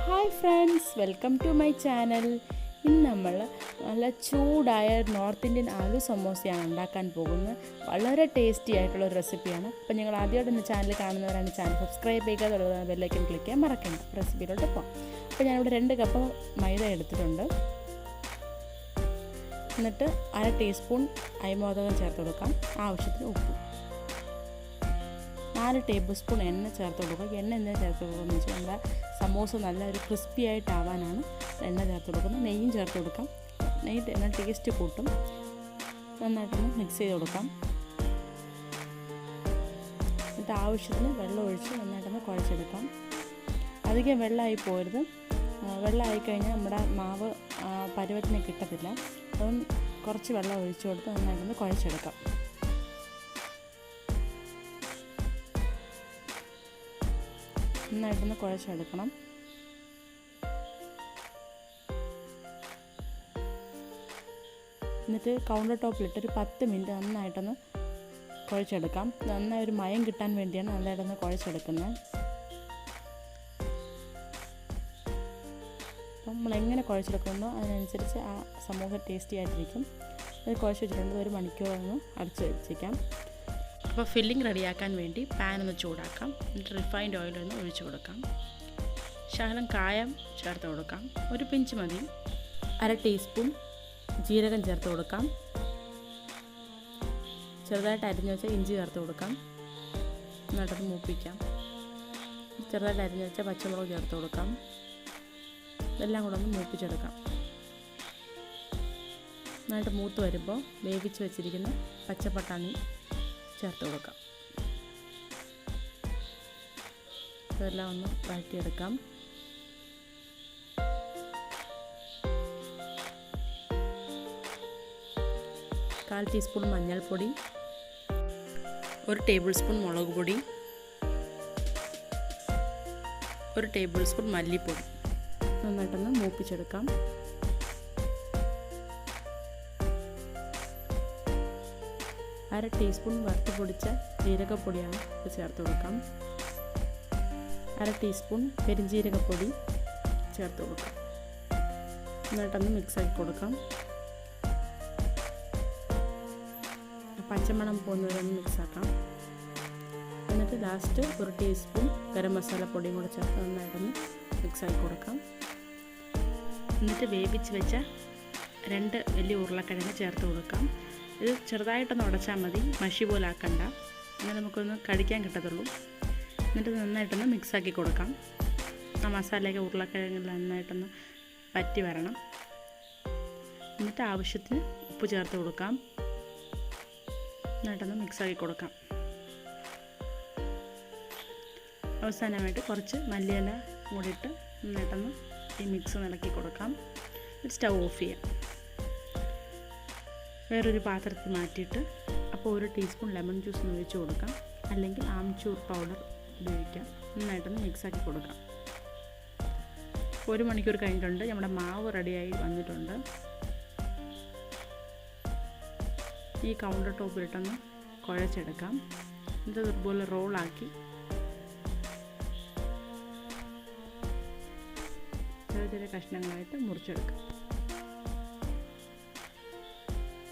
Hi friends, welcome to my channel. ഇന്ന് നമ്മൾ നല്ല ചൂടായ നോർത്ത് ഇന്ത്യൻ ആലു സമോസയാണ് ഉണ്ടാക്കാൻ പോകുന്നത്. വളരെ ടേസ്റ്റി ആയിട്ടുള്ള ഒരു റെസിപ്പിയാണ്. അപ്പോൾ നിങ്ങൾ ആദ്യമായിട്ട് എൻ്റെ ചാനൽ കാണുന്നവരാണ്, ചാനൽ സബ്സ്ക്രൈബ് ചെയ്യുക, ബെല്ലൈക്കൻ ക്ലിക്ക് ചെയ്യാൻ മറക്കണ്ട. റെസിപ്പിയിലോട്ട് പോകാം. അപ്പോൾ ഞാനിവിടെ 2 കപ്പ് മൈദ എടുത്തിട്ടുണ്ട്. എന്നിട്ട് 1/2 ടീസ്പൂൺ അരിമോദകം ചേർത്ത് കൊടുക്കാം. ആവശ്യത്തിന് ഉപ്പ്. 4 ടേബിൾ സ്പൂൺ എണ്ണ ചേർത്ത് കൊടുക്കുക. എണ്ണ എന്തിനാണ് ചേർത്ത് കൊടുക്കുകയെന്ന് വെച്ചാൽ നമ്മുടെ സമോസ നല്ലൊരു ക്രിസ്പി ആയിട്ടാവാനാണ് എണ്ണ ചേർത്ത് കൊടുക്കുന്നത്. നെയ്യും ചേർത്ത് കൊടുക്കാം. നെയ്യ് എന്നാൽ ടേസ്റ്റ് കൂട്ടും. നന്നായിട്ടൊന്ന് മിക്സ് ചെയ്ത് കൊടുക്കാം. എന്നിട്ട് ആവശ്യത്തിന് വെള്ളം ഒഴിച്ച് നന്നായിട്ടൊന്ന് കുഴച്ചെടുക്കാം. അധികം വെള്ളമായി പോരുത്. വെള്ളമായി കഴിഞ്ഞാൽ നമ്മുടെ മാവ് പരുവത്തിന് കിട്ടത്തില്ല. അതുകൊണ്ട് കുറച്ച് വെള്ളം ഒഴിച്ചു കൊടുത്ത് നന്നായിട്ടൊന്ന് കുഴച്ചെടുക്കാം. നന്നായിട്ടൊന്ന് കുഴച്ചെടുക്കണം. എന്നിട്ട് കൗണ്ടർ ടോപ്പിലിട്ട് ഒരു 10 മിനിറ്റ് നന്നായിട്ടൊന്ന് കുഴച്ചെടുക്കാം. നന്നായി ഒരു മയം കിട്ടാൻ വേണ്ടിയാണ് നന്നായിട്ടൊന്ന് കുഴച്ചെടുക്കുന്നത്. അപ്പം നമ്മൾ എങ്ങനെ കുഴച്ചെടുക്കുന്നോ അതിനനുസരിച്ച് ആ സമോസ ടേസ്റ്റി ആയിട്ടിരിക്കും. അത് കുഴച്ച് വെച്ചിട്ടുണ്ട്. 1 മണിക്കൂർ ഒന്ന് അടച്ച് വെച്ചേക്കാം. അപ്പോൾ ഫില്ലിംഗ് റെഡിയാക്കാൻ വേണ്ടി പാൻ ഒന്ന് ചൂടാക്കാം. എന്നിട്ട് റിഫൈൻഡ് ഓയിലൊന്ന് ഒഴിച്ച് കൊടുക്കാം. ശകലം കായം ചേർത്ത് കൊടുക്കാം. 1 പിഞ്ച് മതി. 1/2 ടീസ്പൂൺ ജീരകം ചേർത്ത് കൊടുക്കാം. ചെറുതായിട്ട് അരിഞ്ഞ് വെച്ച ഇഞ്ചി ചേർത്ത് കൊടുക്കാം. നന്നായിട്ടൊന്ന് മൂപ്പിക്കാം. ചെറുതായിട്ട് അരിഞ്ഞ് വെച്ച പച്ചമുളക് ചേർത്ത് കൊടുക്കാം. ഇതെല്ലാം കൂടെ ഒന്ന് മൂപ്പിച്ചെടുക്കാം. നന്നായിട്ട് മൂത്ത് വരുമ്പോൾ വേവിച്ച് വെച്ചിരിക്കുന്ന പച്ചപ്പട്ടാണി ചേർത്ത് കൊടുക്കാം. ഇതെല്ലാം ഒന്ന് വഴറ്റിയെടുക്കാം. കാൽ ടീസ്പൂൺ മഞ്ഞൾപ്പൊടി, 1 ടേബിൾ സ്പൂൺ മുളക് പൊടി, 1 ടേബിൾ സ്പൂൺ മല്ലിപ്പൊടി നന്നായിട്ടൊന്ന് മൂപ്പിച്ചെടുക്കാം. അര ടീസ്പൂൺ വറുത്ത് പൊടിച്ച ജീരകപ്പൊടിയാണ് ഇത് ചേർത്ത് കൊടുക്കാം. 1/2 ടീസ്പൂൺ പെരുംജീരകപ്പൊടി ചേർത്ത് കൊടുക്കാം. എന്നിട്ടൊന്ന് മിക്സാക്കി കൊടുക്കാം. പച്ചമണം പോകുന്നവരൊന്ന് മിക്സാക്കാം. എന്നിട്ട് ലാസ്റ്റ് 1 ടീസ്പൂൺ ഗരം മസാല പൊടിയും കൂടെ ചേർത്ത് നന്നായിട്ടൊന്ന് മിക്സാക്കി കൊടുക്കാം. എന്നിട്ട് വേവിച്ച് വെച്ച 2 വലിയ ഉരുളക്കിഴങ്ങ് ചേർത്ത് കൊടുക്കാം. ഇത് ചെറുതായിട്ടൊന്ന് ഉടച്ചാൽ മതി, മഷി പോലെ ആക്കണ്ട. അങ്ങനെ നമുക്കൊന്ന് കടിക്കാൻ കിട്ടത്തുള്ളൂ. എന്നിട്ട് നന്നായിട്ടൊന്ന് മിക്സാക്കി കൊടുക്കാം. ആ മസാലയൊക്കെ ഉരുളക്കിഴങ്ങിൽ നന്നായിട്ടൊന്ന് പറ്റി വരണം. എന്നിട്ട് ആവശ്യത്തിന് ഉപ്പ് ചേർത്ത് കൊടുക്കാം. നന്നായിട്ടൊന്ന് മിക്സാക്കി കൊടുക്കാം. അവസാനമായിട്ട് കുറച്ച് മല്ലിയില മൂടിയിട്ട് നന്നായിട്ടൊന്ന് ഈ മിക്സ് ഇളക്കി കൊടുക്കാം. സ്റ്റൗ ഓഫ് ചെയ്യാം. വേറൊരു പാത്രത്തിൽ മാറ്റിയിട്ട് അപ്പോൾ 1 ടീസ്പൂൺ ലെമൺ ജ്യൂസ് ഒഴിച്ച് കൊടുക്കാം. അല്ലെങ്കിൽ ആംചൂർ പൗഡർ ഉപയോഗിക്കാം. നന്നായിട്ടൊന്ന് മിക്സാക്കി കൊടുക്കാം. 1 മണിക്കൂർ കഴിഞ്ഞിട്ടുണ്ട്. നമ്മുടെ മാവ് റെഡിയായി വന്നിട്ടുണ്ട്. ഈ കൗണ്ടർ ടോപ്പിലിട്ടൊന്ന് കുഴച്ചെടുക്കാം. എന്നിട്ട് ഇതുപോലെ റോളാക്കി ചെറിയ ചെറിയ കഷ്ണങ്ങളായിട്ട് മുറിച്ചെടുക്കാം.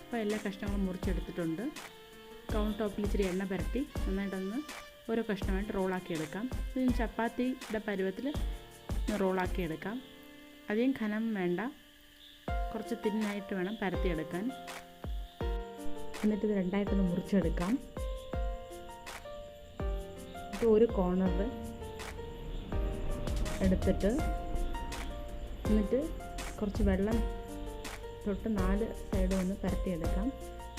അപ്പോൾ എല്ലാ കഷ്ണങ്ങളും മുറിച്ചെടുത്തിട്ടുണ്ട്. കൗണ്ടർ ടോപ്പിൽ ഇച്ചിരി എണ്ണ പുരട്ടി നന്നായിട്ടൊന്ന് ഓരോ കഷ്ണമായിട്ട് റോളാക്കി എടുക്കാം. ഇതിന് ചപ്പാത്തിയുടെ പരുവത്തിൽ റോളാക്കി എടുക്കാം. അധികം ഘനം വേണ്ട, കുറച്ച് തിന്നായിട്ട് വേണം പരത്തിയെടുക്കാൻ. എന്നിട്ട് ഇത് 2ആയിട്ടൊന്ന് മുറിച്ചെടുക്കാം. ഇത് ഒരു കോർണർ എടുത്തിട്ട് എന്നിട്ട് കുറച്ച് വെള്ളം തൊട്ട് 4 സൈഡും ഒന്ന് പരത്തിയെടുക്കാം.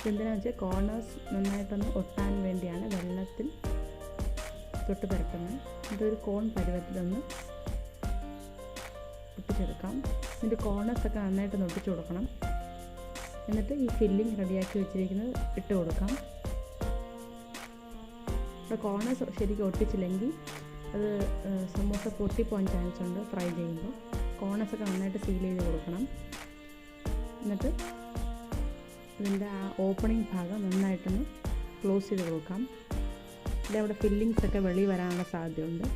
എന്തിനാണെന്ന് വെച്ചാൽ കോർണേഴ്സ് നന്നായിട്ടൊന്ന് ഒട്ടാൻ വേണ്ടിയാണ് വെള്ളത്തിൽ തൊട്ട് പരത്തുന്നത്. ഇതൊരു കോൺ പരുവത്തിലൊന്ന് ഒട്ടിച്ചെടുക്കാം. എന്നിട്ട് കോർണേഴ്സൊക്കെ നന്നായിട്ടൊന്ന് ഒട്ടിച്ചു കൊടുക്കണം. എന്നിട്ട് ഈ ഫില്ലിങ് റെഡിയാക്കി വെച്ചിരിക്കുന്നത് ഇട്ട് കൊടുക്കാം. ഇവിടെ കോർണേഴ്സ് ശരിക്കും ഒട്ടിച്ചില്ലെങ്കിൽ അത് സമോസ പൊട്ടിപ്പോകാൻ ചാൻസ് ഉണ്ട് ഫ്രൈ ചെയ്യുമ്പോൾ. കോർണേഴ്സൊക്കെ നന്നായിട്ട് സീൽ ചെയ്ത് കൊടുക്കണം. എന്നിട്ട് ഇതിൻ്റെ ആ ഓപ്പണിംഗ് ഭാഗം നന്നായിട്ടൊന്ന് ക്ലോസ് ചെയ്ത് കൊടുക്കാം. ഇവിടെ ഫില്ലിങ്സൊക്കെ വെളിയിൽ വരാനുള്ള സാധ്യതയുണ്ട്.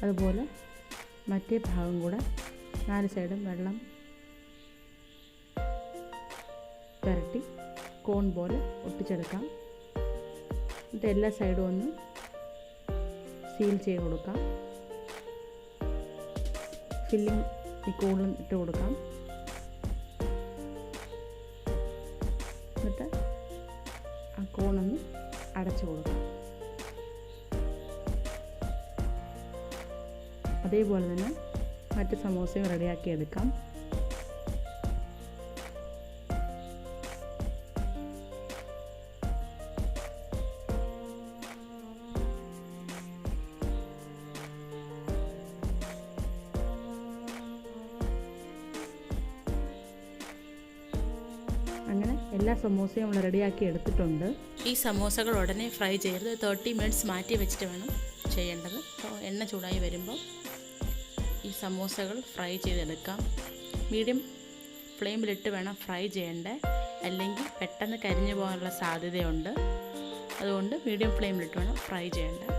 അതുപോലെ മറ്റേ ഭാഗം കൂടെ 4 സൈഡും വെള്ളം പുരട്ടി കോൺ പോലെ ഒട്ടിച്ചെടുക്കാം. എന്നിട്ട് എല്ലാ സൈഡും ഒന്ന് സീൽ ചെയ്ത് കൊടുക്കാം. ഫില്ലിങ് ഈ കോണിൽ ഇട്ട് കൊടുക്കാം. എന്നിട്ട് ആ കോണൊന്ന് അടച്ചു കൊടുക്കാം. അതേപോലെ തന്നെ മറ്റ് സമോസയും റെഡിയാക്കി എടുക്കാം. അങ്ങനെ എല്ലാ സമോസയും നമ്മൾ റെഡിയാക്കി എടുത്തിട്ടുണ്ട്. ഈ സമോസകൾ ഉടനെ ഫ്രൈ ചെയ്യരുത്. 30 മിനിറ്റ്സ് മാറ്റി വെച്ചിട്ട് വേണം ചെയ്യേണ്ടത്. അപ്പോൾ എണ്ണ ചൂടായി വരുമ്പോൾ ഈ സമോസകൾ ഫ്രൈ ചെയ്തെടുക്കാം. മീഡിയം ഫ്ലെയിമിലിട്ട് വേണം ഫ്രൈ ചെയ്യേണ്ടത്, അല്ലെങ്കിൽ പെട്ടെന്ന് കരിഞ്ഞു പോകാനുള്ള സാധ്യതയുണ്ട്. അതുകൊണ്ട് മീഡിയം ഫ്ലെയിമിലിട്ട് വേണം ഫ്രൈ ചെയ്യേണ്ടത്.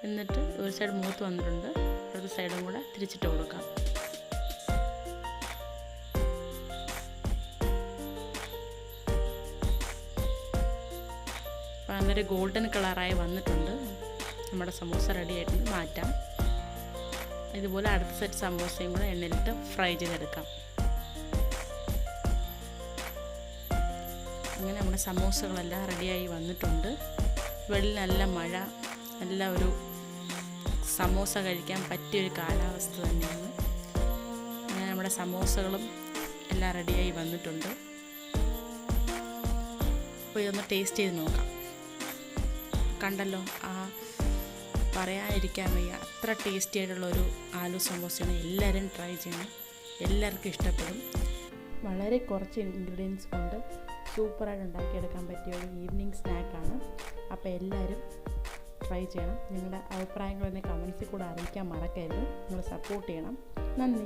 എന്നിട്ട് ഒരു സൈഡ് മൂത്ത് വന്നിട്ടുണ്ട്, അടുത്ത സൈഡും കൂടെ തിരിച്ചിട്ട് കൊടുക്കാം. അപ്പോൾ നല്ലൊരു ഗോൾഡൻ കളറായി വന്നിട്ടുണ്ട്. നമ്മുടെ സമോസ റെഡി ആയിട്ട് മാറ്റാം. ഇതുപോലെ അടുത്ത സെറ്റ് സമോസയും കൂടെ എണ്ണയിലിട്ട് ഫ്രൈ ചെയ്തെടുക്കാം. അങ്ങനെ നമ്മുടെ സമോസകളെല്ലാം റെഡിയായി വന്നിട്ടുണ്ട്. വെളിയിൽ നല്ല മഴ, നല്ല ഒരു സമോസ കഴിക്കാൻ പറ്റിയൊരു കാലാവസ്ഥ തന്നെയാണ്. അങ്ങനെ നമ്മുടെ സമോസകളും എല്ലാം റെഡിയായി വന്നിട്ടുണ്ട്. അപ്പോൾ ഇതൊന്ന് ടേസ്റ്റ് ചെയ്ത് നോക്കാം. കണ്ടല്ലോ, പറയാതിരിക്കാൻ വയ്യ, അത്ര ടേസ്റ്റി ആയിട്ടുള്ളൊരു ആലു സമോസയാണ്. എല്ലാവരും ട്രൈ ചെയ്യണം, എല്ലാവർക്കും ഇഷ്ടപ്പെടും. വളരെ കുറച്ച് ഇൻഗ്രീഡിയൻസ് കൊണ്ട് സൂപ്പറായിട്ട് ഉണ്ടാക്കിയെടുക്കാൻ പറ്റിയ ഒരു ഈവനിങ് സ്നാക്കാണ്. അപ്പോൾ എല്ലാവരും ട്രൈ ചെയ്യണം. നിങ്ങളുടെ അഭിപ്രായങ്ങൾ എന്നെ കമൻസിൽ കൂടെ അറിയിക്കാൻ മറക്കരുത്. നിങ്ങൾ സപ്പോർട്ട് ചെയ്യണം. നന്ദി.